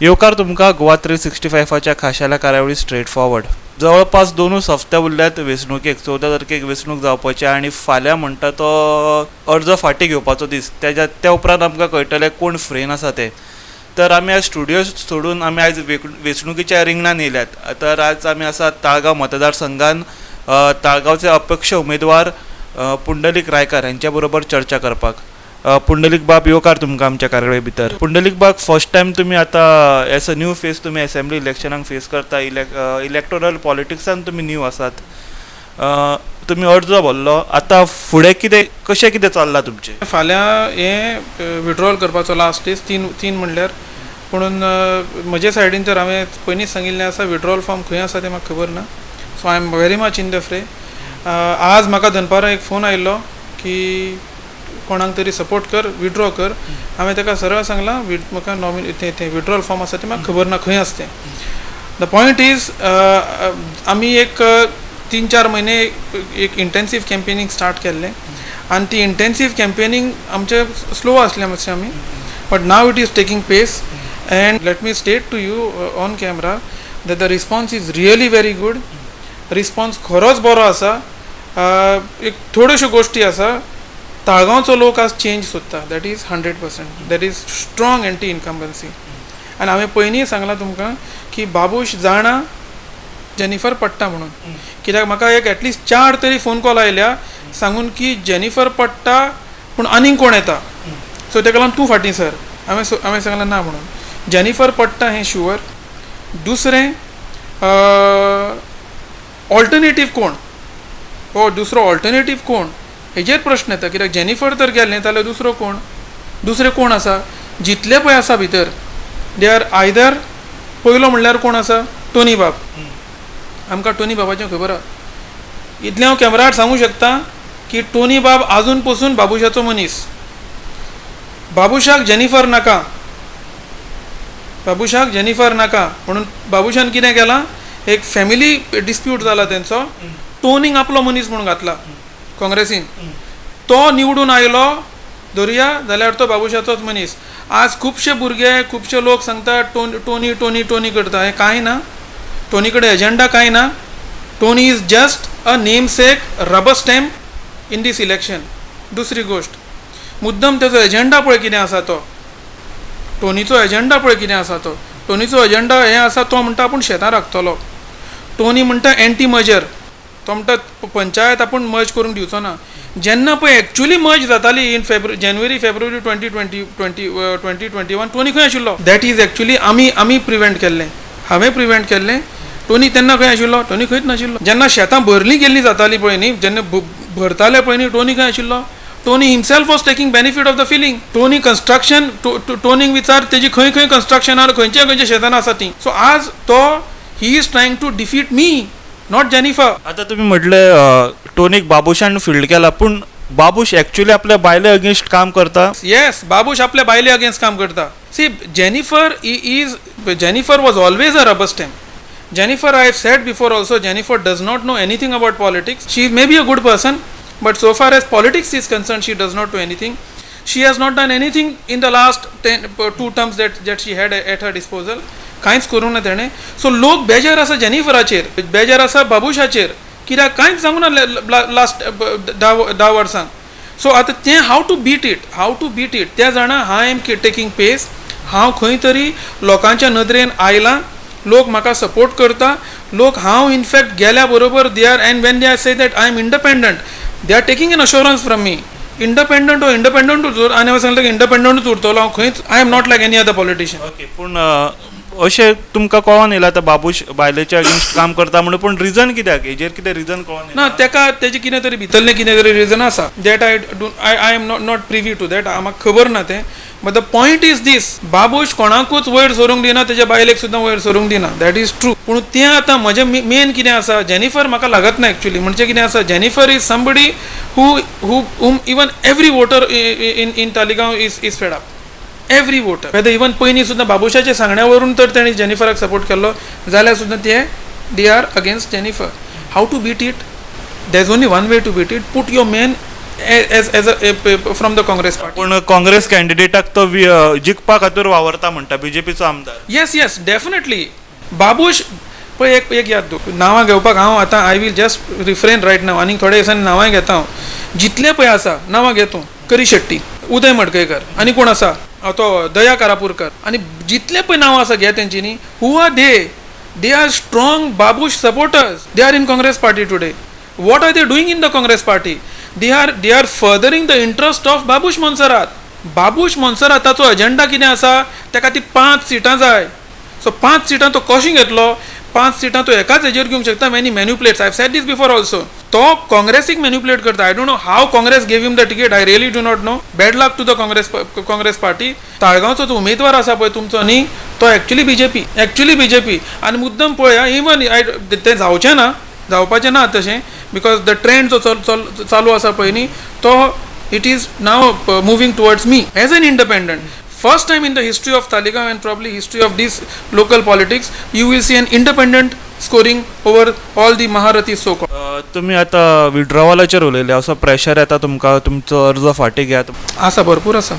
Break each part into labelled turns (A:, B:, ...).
A: येवकार तुमकां गोवा 365च्या खाशेल्या कार्यावळी स्ट्रेट फॉरवर्ड. जवळपास 2 हफ्ते उरल्यात वेंचणुकेक. 14 तारखेक वेंचणूक जावपाची आनी फाल्यां म्हणटा तो अर्ज फाटीं घेवपाचो दीस. त्या उपरांत आमकां कळटलें कोण फ्रेन आसा ते. तर आमी आयज स्टुडियो सोडून आमी आयज वेंचणुकेच्या रिंगणान येयल्यात. तर आयज आमी आसा ताळगांव मतदारसंघान ताळगांवचे अपक्ष उमेदवार पुंडलीक रायकार यांच्या बरोबर चर्चा करपाक. पुंडलीक बाब, येवकार तुमकां आमच्या कार्यावळी भितर. पुंडलीक बाब, फर्स्ट टायम तुमी आतां एज अ न्यू फेस तुमी असेंब्ली इलेक्शनाक फेस करता. इलेक्टोरल पॉलिटिक्सान तुमी न्यू आसात. तुमी अर्ज भरलो. आतां फुडें कशें कितें चल्लां तुमचें?
B: फाल्यां हें विड्रॉल करपाचो लास्ट दीस तीन म्हणल्यार. पुणून म्हजे सायडीन तर हांवें पयलींच सांगिल्लें आसा विड्रॉल फॉर्म खंय आसा तें म्हाका खबर ना. So I am very much in the फ्रे. आज म्हाका दनपारां एक फोन आयिल्लो की कोणाक तरी सपोर्ट कर, विड्रॉ कर. हांवें ताका सरळ सांगलां म्हाका तें विड्रॉल फॉर्म आसा तें म्हाका खबर ना खंय आसा तें. द पॉयंट इज आमी एक 3-4 म्हयने एक इंटेन्सीव कॅम्पेनींग स्टार्ट केल्लें आनी ती इंटेन्सीव कॅम्पेनींग आमचें स्लो आसलें मातशें आमी. But now it is taking pace and let me state to you on camera that the response is really very good. Response खरोच बरो आसा. एक थोड्योश्यो गोश्टी आसा. ताळगांवचो लोक आज चेंज सोदता. That is 100%. That is strong anti incumbency. आनी हांवें पयलीं सांगलां तुमकां की बाबूश जाणा जेनिफर पडटा म्हणून. कित्याक म्हाका एक एटलिस्ट 4 तरी फोन कॉल आयल्या सांगून की जेनिफर पडटा पूण आनीक कोण येता. सो ताका लागून तूं फाटीं सर. हांवें सांगलां ना म्हणून. जेनिफर पडटा हें शुअर. दुसरें ऑल्टरनेटीव कोण हो दुसरो ऑल्टरनेटीव कोण हेजेर प्रश्न येता. कित्याक जेनिफर तर गेलें जाल्यार दुसरे कोण आसा जितले पळय आसा भितर दे आर आयदर. पयलो म्हणल्यार कोण आसा टोनी बाब. आमकां टोनी बाबाचें खबर आहा. इतलें हांव कॅमेरार सांगूं शकता की टोनी बाब आजून पसून बाबुशाचो मनीस. बाबुशाक जेनिफर नाका. बाबुशाक जेनिफर नाका म्हणून बाबुशान कितें केलां एक फॅमिली डिस्प्यूट जाला तेंचो. टोनीक आपलो मनीस म्हणून घातला काँग्रेसीन. तो निवडून आयलो धरया जाल्यार तो बाबुशाचोच मनीस. आज खुबशे भुरगे खुबशे लोक सांगता टोनी टोनी टोनी करता. हें कांय ना. टोनी कडेन एजेंडा कांय ना. Tony is just a namesake rubber stamp in this election. दुसरी गोश्ट मुद्दम तेजो एजेंडा पळय कितें आसा तो. टोनीचो एजेंडा पळय कितें आसा तो. टोनीचो एजेंडा हें आसा तो म्हणटा आपूण शेतां राखतलो. टोनी म्हणटा एंटी मर्जर. तो म्हणटा पंचायत आपूण मर्ज करूंक दिवचो ना. जेन्ना पळय एक्चुअली मर्ज जाताली इन जानेवारी फेब्रुवारी 2021 टोनी खंय आशिल्लो. दॅट इज एक्चुअली आमी प्रिवेंट केल्लें. हांवें प्रिवेंट केल्लें. टोनी तेन्ना खंय आशिल्लो. टोनी खंयच नाशिल्लो. जेन्ना शेतां भरलीं गेल्लीं जाताली पळय न्ही, जेन्ना भरताले पळय न्ही, टोनी खंय आशिल्लो. Tony himself was taking benefit of the feeling. Tony construction टोनीक विचार तेजी खंय कन्स्ट्रक्शनार खंयच्या शेतान आसा ती. सो आज तो he is trying to defeat me, not Jennifer.
A: आता तुम्ही म्हटलें टोनीक बाबुशान फील्ड केला, पूण बाबूश एक्चुअली आपल्या बायले अगेन्स्ट काम करता.
B: येस, बाबूश आपल्या बायले अगेन्स्ट काम करता. She Jennifer was always a rubber stamp. Jennifer, I have said before also, Jennifer does not know anything about politics. She may be a good person, but so far as politics is concerned, she does not do anything. She has not done anything in the last 2 terms that she had at her disposal. कांयच करूंक ना तेणें. So लोक बेजार आसा जेनिफराचेर, बेजार आसा बाबुशाचेर. कित्याक कांयच सांगूं ना लास्ट 10 वर्सां. सो आतां तें हाव टू बीट इट त्या जाणा हांव एम टेकिंग पेस. हांव खंय तरी लोकांच्या नदरेन आयलां. लोक म्हाका सपोर्ट करता. लोक हांव इनफॅक्ट गेल्या बरोबर they are and when they are say that I am independent they are taking an assurance from me. इंडिपेंडंटूच उर. आनी हांवें सांगलें की इंडिपेंडंटूच उरतलो हांव खंयच. I am not like any other politician.
A: Okay, पूण अशें तुमकां कळोन येयला आतां बाबूश बायलेच्या अगेन्स्ट काम करता म्हणून, पूण रिजन कित्याक हेजेर कितें रिजन कळोन
B: ना. तेका तेजें कितें तरी भितरलें कितें तरी रिजन आसा. That I am not privy to that. म्हाका खबर ना तें. But the point is this, Babush कोणाकूच वयर सरूंक दिना, तेज्या बायलेक सुद्दां वयर सरूंक दिना. That is true. पूण तें आतां म्हजें मेन कितें आसा, जेनिफर म्हाका लागत ना एक्चुअली. म्हणजे कितें आसा, Jennifer is somebody whom even every voter in Taligaon is fed up. Every voter, whether even पयलीं सुद्दां बाबुशाच्या सांगण्यावरून तर तेणी जेनिफराक सपोर्ट केल्लो जाल्यार सुद्दां they are against Jennifer. How to beat it? There is only one way to beat it. Put your man as a from the Congress party.
A: पूण काँग्रेस कॅन्डिडेटाक तो जिखपा खातीर वावरता म्हणटा बीजेपीचो आमदार.
B: Yes definitely. बाबूश पळय एक याद दो नांवां घेवपाक हांव आतां I will just refrain right now आनी थोड्या दिसांनी नांवांय घेता हांव. जितले पळय आसा नांवां घेतो करी शेट्टी, उदय मडकयकर आनी कोण आसा तो दया कारापुरकर आनी जितले पळय नांवां आसा घे तेंच्यांनी. Who are they are strong Babush supporters. They are in Congress party today. What are they doing in the Congress party? They are furthering the interest of Babush Monserrate. Babush मोन्सराताचो एजेंडा कितें आसा? ताका ती 5 सिटां जाय. सो 5 सिटां तो कशी घेतलो? 5 सिटां तो एकाच हेजेर घेवंक शकता. Many manipulates. I said this before also. तो काँग्रेसीक मॅन्युप्लेट करता. I don't know how Congress gave him the ticket. I really do not know. Bad luck to the Congress party. ताळगांवचो जो उमेदवार आसा पळय तुमचो न्ही, तो एक्चुली बीजेपी आनी मुद्दम पळया इवन तें जावचें ना, जावपाचें ना तशें, बिकॉज द ट्रेंड जो चालू आसा पळय न्ही तो it is now moving towards me as an independent. First time in the history of Talegaon and probably history of this local politics, you will see an independent scoring over all the Maharathis so called.
A: तुमी आतां विड्रॉवलाचेर उलयले, असो pressure येता तुमकां तुमचो अर्ज फाटीं घेयात?
B: आसा, भरपूर आसा.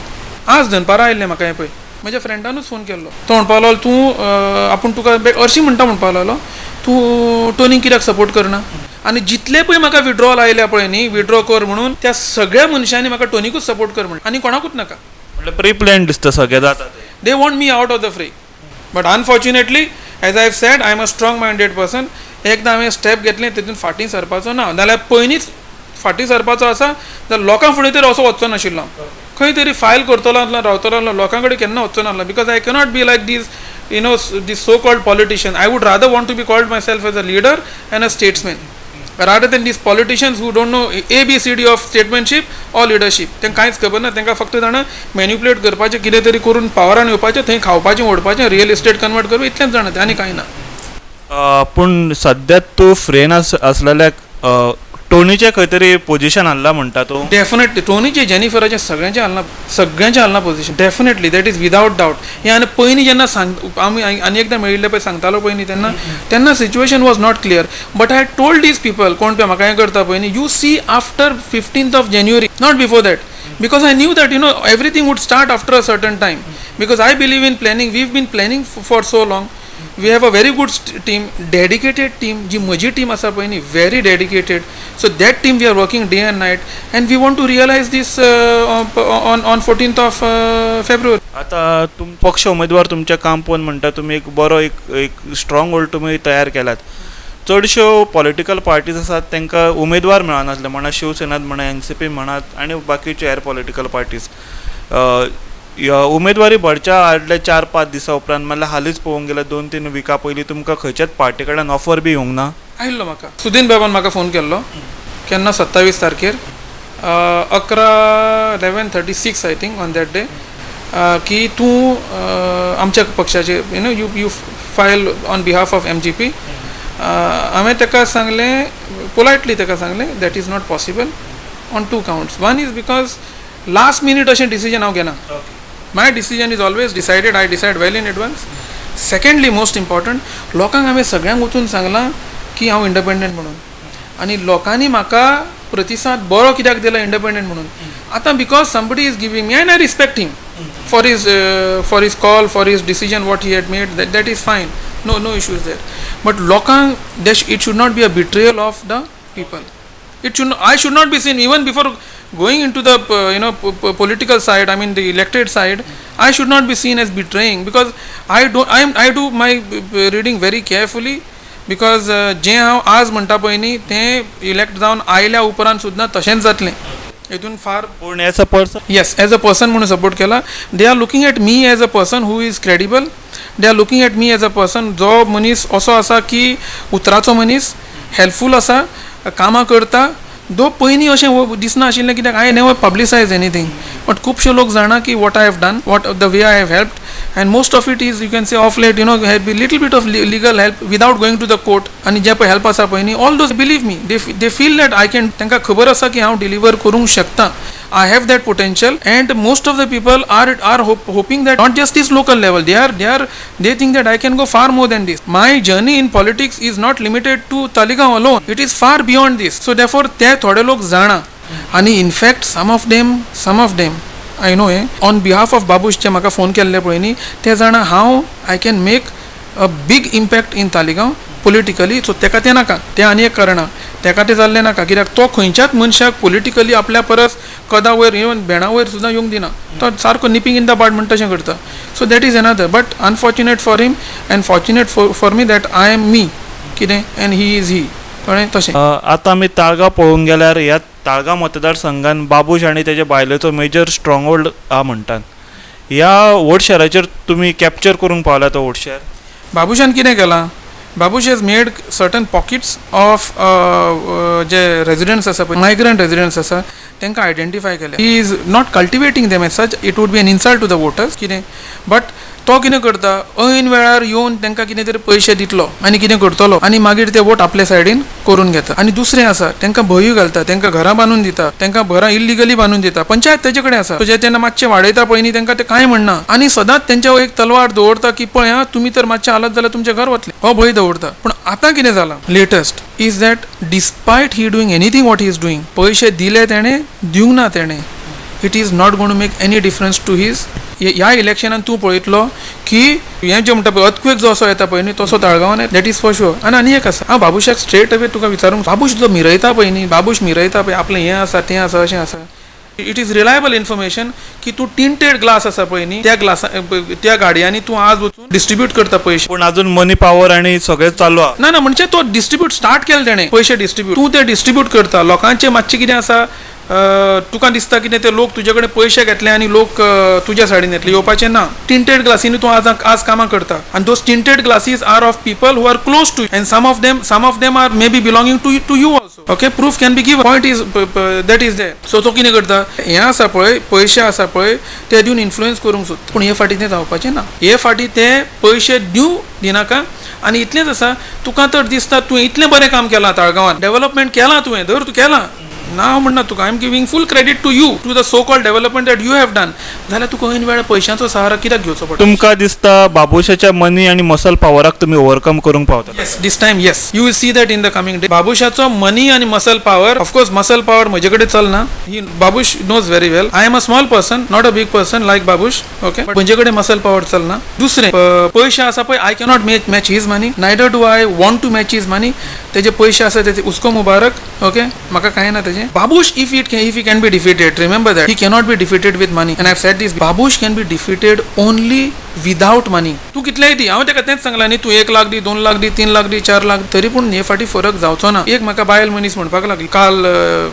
B: आज दनपारां आयिल्लें म्हाका हें पळय, म्हज्या फ्रेंडानूच फोन केल्लो. तो म्हणपा लागलो तूं आपूण तुका हरशीं म्हणटा म्हणपा लागलो तूं टोनीक कित्याक सपोर्ट करना. आनी जितले पळय म्हाका विड्रॉल आयल्या पळय न्ही, विड्रॉ कर म्हणून, त्या सगळ्या मनशांनी म्हाका टोनीकूच सपोर्ट कर म्हणून, आनी कोणाकूच नाका.
A: म्हणजे प्री प्लॅन दिसता सगळें जाता.
B: They want me out of the fray. But unfortunately, as I've said, I'm a strong-minded person. एकदां हांवें स्टेप घेतलें तितून फाटीं सरपाचो ना. नाल्यार पयलींच फाटीं सरपाचो आसा जाल्यार लोकां फुडें तरी असो वचचो नाशिल्लो. खंय तरी फायल करतलो रावतलो, लोकां कडेन केन्ना वचचो नासलो. Because I cannot be like this so called politician. I would rather want to be called myself as a leader and a statesman rather than these politicians who don't know ABCD of statesmanship or leadership. तेंकां कांयच खबर ना. तेंकां फक्त जाणा manipulate करपाचें, कितें तरी करून पावरान येवपाचें, थंय खावपाचें, ओडपाचें, रियल इस्टेट कन्वर्ट करप, इतलेंच जाणा तें, आनी कांय ना.
A: पूण सद्या तूं फ्रेन आसलेल्याक टोनीचें खंय तरी पोजिशन हाडला म्हणटा तूं?
B: डेफिनेटली टोनीचें, जेनिफराचें सगळ्यांचें हाडला position. Definitely that is without doubt. हें आनी पयलीं जेन्ना आमी आनी एकदां मेळिल्ले पळय सांगतालो पळय न्ही तेन्ना situation was not clear. But I told these people, कोण पळय म्हाका हें करता पळय न्ही, you see after 15th of January, not before that. Because I knew that everything would start after a certain time. Because I believe in planning. We've been planning for so long. We have a very good team, dedicated team. जी म्हजी team आसा पळय न्ही, very dedicated. So that team we are working day and night, and we want to realize this on 14th of February.
A: आता पक्ष उमेदवार तुमचें काम पळोवन म्हणटा तुमी एक बरो एक स्ट्रॉंग होल्ड तुमी तयार केलात. चडश्यो पॉलिटिकल पार्टीज आसात तांकां उमेदवार मेळनासले, म्हणा शिवसेनात म्हणा, NCP म्हणात आनी बाकीच्यो हेर पॉलिटिकल पार्टीज. उमेदवारी भरच्या आदले 4-5 दिसा उपरांत म्हणल्यार हालींच पळोवंक गेल्यार 2-3 विका पयलीं तुमकां खंयच्याच पार्टी कडल्यान ऑफर बी येवंक ना?
B: आयिल्लो म्हाका. सुदीन बाबान म्हाका फोन केल्लो. केन्ना 27 तारखेर 11:36 I think on that day, की तूं आमच्या पक्षाचे you file on behalf of MGP. हांवें ताका सांगलें, पोलायटली ताका सांगलें, that is not possible on 2 counts. One is because last minute अशें डिसिजन हांव घेना. My decision is always decided. I decide well in advance. Secondly most important, लोकांक हांवें सगळ्यांक वचून सांगलां की हांव इंडिपेंडंट म्हणून, आनी लोकांनी म्हाका प्रतिसाद बरो कित्याक दिला इंडिपेंडंट म्हणून. आतां because somebody is giving me, end I respect him for his call, for his decision, what he had made, that is fine. No issues there. But it should not be a betrayal of the people. I should not be seen, even before going into the political side, I mean the elected side, I should not be seen as betraying, because I do my reading very carefully. Because जे हांव आज म्हणटा पळय न्ही तें elect जावन आयल्या उपरांत सुद्दां तशेंच जातलें. हितून फार
A: पूण as a person,
B: yes, as a person म्हणून सपोर्ट केला. They are looking at me as a person who is credible. They are looking at me as a person जो मनीस असो आसा की उतराचो मनीस, हेल्पफूल आसा, कामां करता. दो पयलीं अशें दिसना आशिल्लें, कित्याक आय नेवर पब्लिसायज एनीथींग. बट खुबशे लोक जाणा की what I have done, what the way I have helped, and most of it is, you can say, off late, have been little bit of legal help without going to the court. And जे पळय help आसा पळय न्ही, all those, believe me, they feel that I can, तांकां खबर आसा की हांव डिलिव्हर करूंक शकता. I have that potential, and most of the people are hoping that not just this local level, they think that I can go far more than this. My journey in politics is not limited to Talegaon alone. It is far beyond this. So therefore ते थोडे लोक जाणा आनी in fact some of them I know on behalf of बाबूशचे म्हाका phone केल्ले पळय न्ही ते जाणा हांव I can make a big impact in Taleigao politically. So तेका तें नाका, तें आनी एक कारण तेका तें जाल्लें नाका, कित्याक तो खंयच्याच मनशाक पॉलिटिकली आपल्या परस कदा वयर इवन भेणा वयर सुद्दां येवंक दिना. तो सारको निपिंग इन द बड म्हणटा तशें करता. So that is another, but unfortunate for him and fortunate for me that I am me कितें अँड ही इज ही. कळ्ळें तशें.
A: आतां आमी ताळगांव पळोवंक गेल्यार ह्या ताळगांव मतदारसंघान बाबूश आनी तेजे बायलेचो मेजर स्ट्रॉंग होल्ड आहा म्हणटात. ह्या वोट शेअराचेर तुमी कॅप्चर करूंक पावला तो वोट शेअर?
B: बाबूशान कितें केलां? Babush has made certain pockets of जे रेजिडेंट्स आसा पळय, मायग्रंट रेजिडेंट्स आसा तांकां आयडेंटिफाय केले. He is not cultivating them as such, it would be an insult to the voters कितें. बट तो कितें करता, ऐन वेळार येवन तांकां कितें तरी पयशे दितलो आनी कितें करतलो आनी मागीर ते वोट आपल्या सायडीन करून घेता. आनी दुसरें आसा, तांकां भंयूय घालता, तांकां घरां बांदून दिता, तांकां घरां इल्लिगली बांदून दिता. पंचायत तेजे कडेन आसा, जे तेन्ना मातशें वाडयता पळय न्ही तांकां ते कांय म्हणना. आनी सदांच तेंच्या एक तलवार दवरता की पळय आं तुमी तर मातशें हालत जाल्यार तुमचें घर वतलें, हो भंय दवरता. पूण आतां कितें जालां latest is that despite he doing anything what he is doing, पयशे दिले तेणें दिवंक ना तेणें, it is not gone to make any difference to his. ह्या इलेक्शनान तूं पळयतलो की हें जें म्हणटा पळय अर्थक्वेक जो असो येता पळय न्ही तसो ताळगांवान दॅट इज फॉर शुअर. आनी एक आसा, हांव बाबूशाक स्ट्रेट अवे तुका विचारूंक, बाबूश जो मिरयता पळय न्ही, बाबूश मिरयता पळय आपलें हें आसा तें आसा अशें आसा, इट इज रिलायबल इन्फॉर्मेशन की तूं टिंटेड ग्लास आसा पळय न्ही त्या ग्लासा त्या गाडयांनी तूं आज वचून डिस्ट्रिब्यूट करता पयशे.
A: पूण अजून मनी पॉवर आनी सगळें चालू आहा.
B: ना म्हणजे तो डिस्ट्रिब्यूट स्टार्ट केलें तेणें पयशे डिस्ट्रिब्यूट, तूं ते डिस्ट्रिब्यूट करता. लोकांचें मातशें कितें आसा, तुका दिसता कितें ते लोक तुजे कडेन पयशे घेतले आनी लोक तुज्या सायडीन येतले, येवपाचें ना. टिंटेड ग्लासीनी तूं आज कामां करता आनी those tinted glasses are of people who are close to and some of them are maybe belonging to you also. Okay, proof can be given, point is that is there. So तो कितें करता, हें आसा पळय पयशे आसा पळय ते दिवन इन्फ्लुएन्स करूंक सोदता. पूण हे फाटी तें जावपाचें ना. हे फाटी ते पयशे दिनाका. आनी इतलेंच आसा, तुका तर दिसता तुवें इतलें बरें काम केलां ताळगांवान, डेव्हलपमेंट केलां तुवें, धर तूं केलां ना म्हणना तुका, I am giving full credit to you to the so called development that you have done, जाल्यार तुका ऐन वेळार पयशांचो सहारा कित्याक घेवचो पडटा?
A: तुमकां दिसता बाबूशाच्या मनी आनी मसल पॉवराक तुमी ओवरकम करूंक पावता?
B: Yes, this time yes, you will see that in the coming day. बाबूशाचो मनी आनी muscle power, of course muscle power म्हजे कडेन चलना, he Babush knows very well. I am a small person, not a big person like Babush. Okay, म्हजे कडेन मसल पॉवर चलना. दुसरें, पयशे आसा पळय, I cannot match his money, neither do I want to match his money. तेजे पयशे आसा तेजे उसको मुबारक. ओके, म्हाका कांय ना तेजें. Babush if he can be defeated, remember that he cannot be defeated with money, and I've said this, Babush can be defeated only without money. तू कितलेंय दी, हांव तेका तेंच सांगलां न्ही, तू 1 लाख दी, 2 लाख दी, 3 लाख दी, 4 लाख, तरी पूण हे फाटी फरक जावचो ना. एक म्हाका बायल मनीस म्हणपाक लागली, काल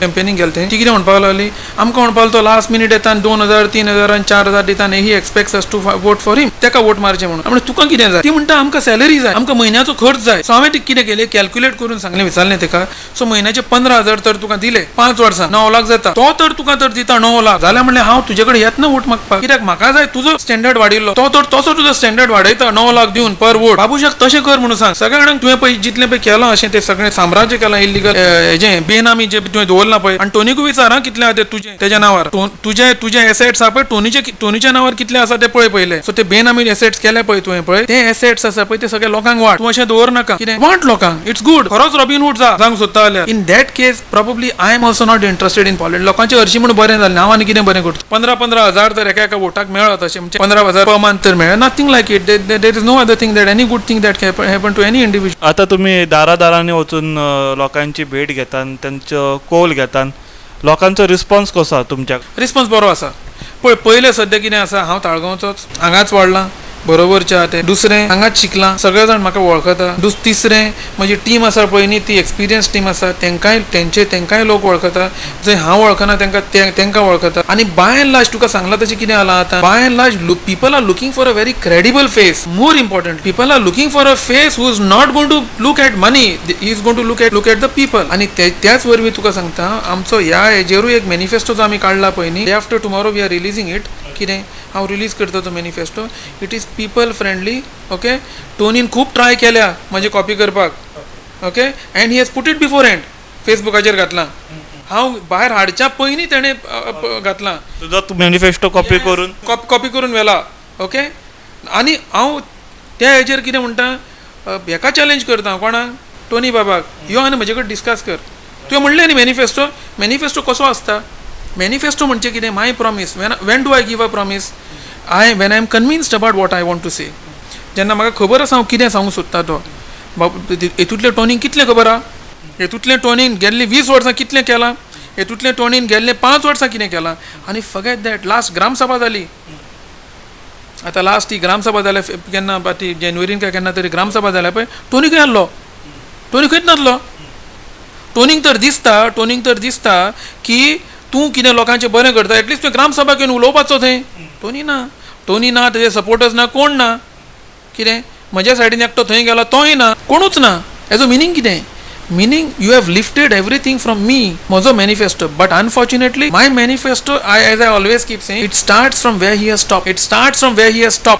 B: कॅम्पेनींग गेले ती कितें म्हणपाक लागली, आमकां म्हणपाक तो लास्ट मिनीट येता 2,000 3,000 आनी 4,000 दिता आनी he expects us to vote for him, तेका वोट मारचें म्हणून. म्हणजे तुका कितें जाय? ती म्हणटा आमकां सॅलरी जाय, आमकां म्हयन्याचो खर्च जाय. सो हांवें कितें केलें, कॅल्क्युलेट करून सांगलें, विचारलें तेका. सो म्हयन्याचे 15,000 तर तुका दिले 5 वर्सां 9 लाख जाता, तो तर तुका तर दिता 9 लाख जाल्यार म्हणलें हांव तुजे कडेन येत ना वोट मागपाक, कित्याक म्हाका जाय तुजो स्टँडर्ड वाडिल्लो, तो तर तसो तुजो स्टँडर्ड वाडयता 9 लाख दिवन पर वोट. बाबूशाक तशें कर म्हणून सांग. सगळ्या जाणांक तुवें पळय जितलें पळय केलां अशें ते सगळें साम्राज्य केलां इल्लिगल, हेजें बेनामी जे तुवें दवरलां पळय, आनी टोनीकूय विचार हां कितलें आसा तुजें तेज्या नांवार, तुजे एसेट्स आसा पळय टोनीच्या नांवार कितले आसा ते पळय पयले. सो ते बेनामी एसेट्स केले पळय तुवें पळय, ते एसेट्स आसा पळय ते सगळे लोकांक वाट. तूं अशें दवर नाका, कितें वाट लोकांक, इट्स गुड. खरोच रॉबिनहूड सांगूंक सोदता जाल्यार in that case probably I am also not interested in politics. लोकांचे हरशीं म्हणून बरें जालें, हांव आनी कितें बरें करता. 15,000 तर एका वोटाक मेळत अशें, म्हणजे 15,000 पर मंथ तर मेळ्ळें, nothing like it. There is no other thing that any good thing that happen to any individual.
A: आतां तुमी दारांनी वचून लोकांची भेट घेतात, तांचो कौल घेतात, लोकांचो रिस्पॉन्स कसो आसा तुमच्या?
B: रिस्पॉन्स बरो आसा. पयलें सद्या कितें आसा, हांव ताळगांवचोच, हांगाच वाडलां, बरोबरच्या ते. दुसरें, हांगाच शिकलां, सगळे जाण म्हाका वळखता. तिसरें, म्हजी टीम आसा पळय न्ही ती एक्सपिरियन्स टीम आसा, तेंकांय लोक वळखता. जंय हांव वळखना तेंकां वळखता. आनी बाय एंड लार्ज तुका सांगलां तशें कितें जालां आतां, by and large people are looking for a very credible face. More important, people are looking for a face who is not going to look at money, he is going to look at the people. आनी त्याच वरवीं तुका सांगता, आमचो ह्या हेजेरूय एक manifesto जो आमी काडला पळय न्ही, day after tomorrow we are releasing it. कितें हांव रिलीज करता तो manifesto. It is people friendly. Okay, टोनीन खूब ट्राय केल्या म्हजी कॉपी करपाक. Okay, and he has put it beforehand, फेसबुकाचेर घातलां. हांव भायर हाडच्या पयलीं तेणें घातलां
A: तुजो मॅनिफेस्टो कॉपी
B: करून व्हेला. ओके, आनी हांव त्या हेजेर कितें म्हणटा, हेका चॅलेंज करता, कोणाक, टोनी बाबाक, यो आनी म्हजे कडेन डिस्कस कर. तुवें म्हणलें न्ही मॅनिफेस्टो कसो आसता. मॅनिफेस्टो म्हणजे कितें, my promise. When do I give a promise, when I am convinced about what I want to say. जेन्ना म्हाका खबर आसा हांव कितें सांगूंक सोदता तो, हेतूंतलें टोनींग कितलें खबर आहा, हेतूंतलें टोनीन गेल्लीं 20 वर्सां कितलें केलां, हेतूंतलें टोनीन गेल्ले 5 वर्सां कितें केलां. आनी फगेट दॅट लास्ट ग्रामसभा जाली. आतां लास्ट ती ग्रामसभा जाल्या केन्ना ती जानेवारीन काय केन्ना तरी ग्रामसभा जाल्या पळय, टोनी खंय आसलो, टोनी खंयच नासलो. टोनींग तर दिसता की तूं कितें लोकांचें बरें करता, एटलिस्ट तुवें ग्रामसभा घेवन उलोवपाचो थंय. टोनी ना, तेजे सपोर्टर्स ना, कोण ना. कितें म्हज्या सायडीन एकटो थंय गेलो, तोय ना, कोणूच ना. हेजो मिनींग कितें, meaning you have lifted everything from me, म्हजो manifesto, but unfortunately my manifesto, as I always keep saying, it starts from where he has stopped.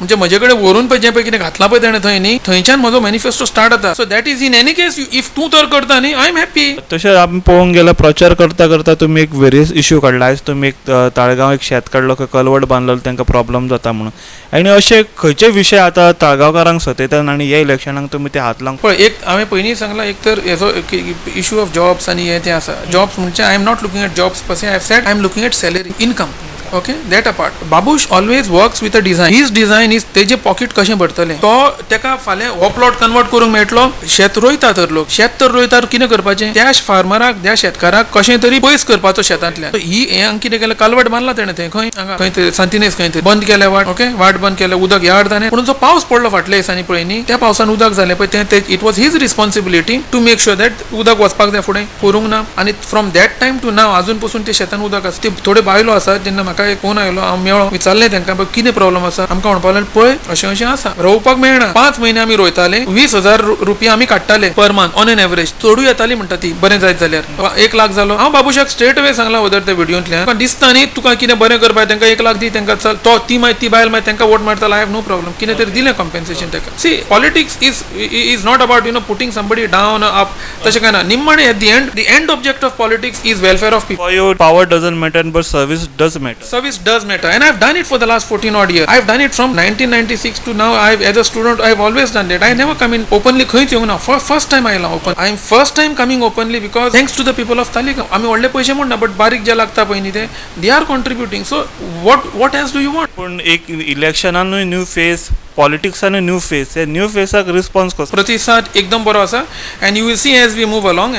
B: म्हणजे म्हजे कडेन व्हरून पळय जें पळय कितें घातलां पळय तेणें थंय न्ही, थंयच्यान म्हजो मॅनिफेस्टो स्टार्ट जाता. So that is in any case, if तूं तर करता न्ही, आय एम हॅप्पी.
A: तशें आमी पळोवंक गेल्यार प्रचार करता करता तुमी एक वेरियस इश्यू काडला. आयज तुमी एक ताळगांव एक शेत काडलो, कलवट बांदलो, तांकां प्रॉब्लम जाता म्हणून. आनी अशे खंयचे विशय आतां ताळगांवकारांक सतयतात आनी ह्या इलेक्शनाक तुमी ते हात लावंक.
B: पळय, एक हांवें पयलीं सांगलां, एक तर हेजो इश्यू ऑफ जॉब्स आनी हे तें आसा. जॉब्स म्हणजे I am not looking at jobs पसे, I have said I am looking at salary, income. Okay, that apart. Babush always works with a design. His design is तेजें पॉकेट कशें भरतलें, तो तेका फाल्यां हो प्लॉट कन्वर्ट करूंक मेळटलो. शेत रोयता तर लोक, शेत तर रोयता, कितें करपाचें, त्या फार्मराक, त्या शेतकाराक कशें तरी पयस करपाचो शेतांतल्यान. ही हें कितें केलें, कालवट बांदला तेणें थंय खंय तरी सांतिनेज खंय तरी बंद केलें वाट. ओके, वाट बंद केलें, उदक ह्या अर्दान. पूण जो पावस पडलो फाटल्या दिसांनी पळय न्ही, त्या पावसान उदक जालें पळय, तें it was his responsibility to make sure that उदक वचपाक जाय फुडें, करूंक ना. आनी from that time to now अजून पसून ते शेतान उदक आसा. ते थोडे बायलो आसात, जेन्ना म्हाका एक फोन आयलो, हांव मेळ्ळो, विचारलें तांकां कितें प्रॉब्लम आसा. आमकां म्हणपाक लागले, पळय अशें आसा, रोवपाक मेळना. 5 म्हयने आमी रोयताले, 20,000 रुपया आमी काडटाले per month on an average. चडूय येताली म्हणटा ती, बरें जायत जाल्यार 1 लाख जालो. हांव बाबूशाक स्ट्रेट अवे सांगला उदर त्या व्हिडिओंतल्यान, दिसता न्ही तुका कितें बरें करपाक, तांकां 1 लाख दी, तांकां चल, तो ती बायल मागीर तांकां वोट मारता, आय हॅव नो प्रॉब्लम. कितें तरी दिलें कॉम्पेन्सेशन ताका. See, politics is not about putting somebody down up, तशें काय ना. निम्मणे at the end object of politics is welfare of people.
A: For you, power doesn't matter, but service does matter.
B: Service does matter, and I've done it for the last 14 odd years. I've done it from 1996 to now. As a student, I've always done that. I never come in openly. खंयच येवंक ना. First time आयला open. I am first time coming openly because thanks to the people of Talegaon. आमी व्हडले पयशे म्हणना, but बारीक जे लागता पळय न्ही ते, they are contributing. So what else do you want?
A: पूण एक इलेक्शनानूय न्यू फेस, पॉलिटिक्सानूय न्यू फेस. हे न्यू फेसाक रिस्पॉन्स कसो?
B: प्रतिसाद एकदम बरो आसा. and you will see as we move along,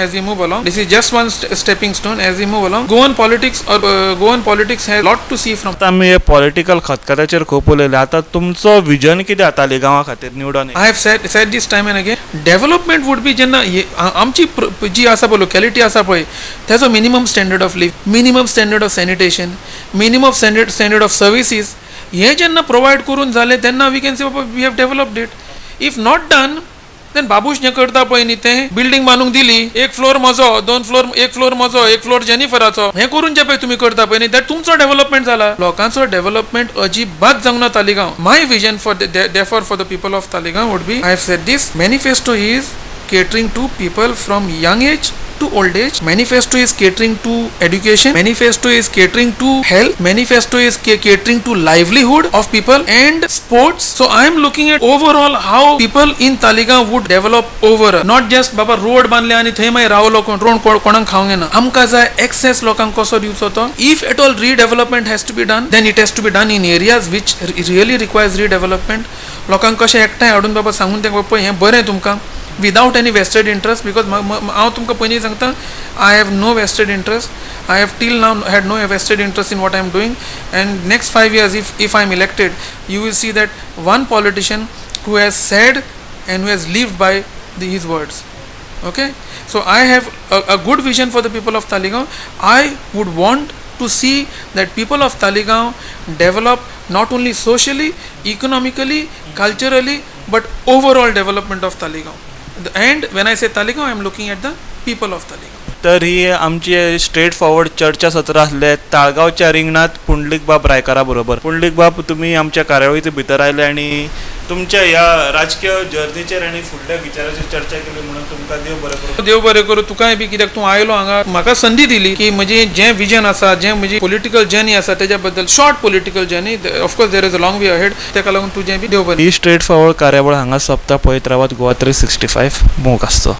B: this is just one stepping stone. As we move along, Goan politics has lot to see from.
A: आतां आमी हे political खतखत्याचेर खूब उलयले. आतां तुमचो विजन कितें आतां तालिगांवा खातीर निवडून?
B: I have said this time and again, development would be जेन्ना आमची जी आसा पळय लोकॅलिटी आसा पळय, तेजो minimum standard of live, minimum standard of sanitation, minimum standard of services, हे जेन्ना प्रोवायड करून जालें तेन्ना we can say we have developed it. If not done, then Babush जें करता पळय न्ही तें, बिल्डींग बांदूंक दिली, 1 फ्लोर म्हजो, 2 फ्लोर, 1 फ्लोर म्हजो, 1 फ्लोर जेनिफराचो, हें करून जें पळय तुमी करता पळय न्ही, दॅट तुमचो डेव्हलपमेंट जाला. लोकांचो डेव्हलपमेंट अजिबात जावंक ना Taleigao. My vision for the people of Taleigao would be, I have said this, manifesto is catering to people from young age to old age. Manifesto is catering to education. Manifesto is catering to health. Manifesto is catering to livelihood of people and sports. So I am looking at overall how people in Talegaon would develop over, not just baba road बांधले आणि थंय मागीर रावलो कोणाक खावंक येना. आमकां जाय एक्सेस लोकांक कसो दिवचो तो. If at all redevelopment has to be done, then it has to be done in areas which really requires redevelopment. लोकांक कशें एकठांय हाडून बाबा सांगून तें पळय हें बरें तुमकां, without any vested interest, because हांव तुमकां पयलीं सांगता, I have no vested interest. I have till now had no vested interest in what I am doing, and next 5 years, if I am elected, you will see that one politician who has said and who has lived by his words. Okay, so I have a good vision for the people of Talegaon. I would want to see that people of Talegaon develop not only socially, economically, culturally, but overall development of Talegaon. And when I say Talegaon, I am looking at the people of Talegaon.
A: तर ही आमची straight forward चर्चा सत्र आसले ताळगांवच्या रिंगणात पुंडलीक बाब रायकारा बरोबर. पुंडलीक बाब, तुमी आमच्या कार्यावळीचे भितर आयले आनी तुमच्या ह्या राजकीय जर्नीचेर आनी फुडल्या विचाराचेर चर्चा केली, म्हणून तुमकां देव बरें करूं.
B: देव बरें करूं तुकाय बी, कित्याक तूं आयलो हांगा, म्हाका संदी दिली की म्हजें जें विजन आसा, जें म्हजी पॉलिटिकल जर्नी आसा तेज्या बद्दल, short political journey, of course there is a long way ahead, तेका लागून तुजें बी देव बरें.
A: ही स्ट्रेट फॉरवर्ड कार्यावळ हांगा सोंपता. पळयत रावात गोवा 365 मोग आसचो.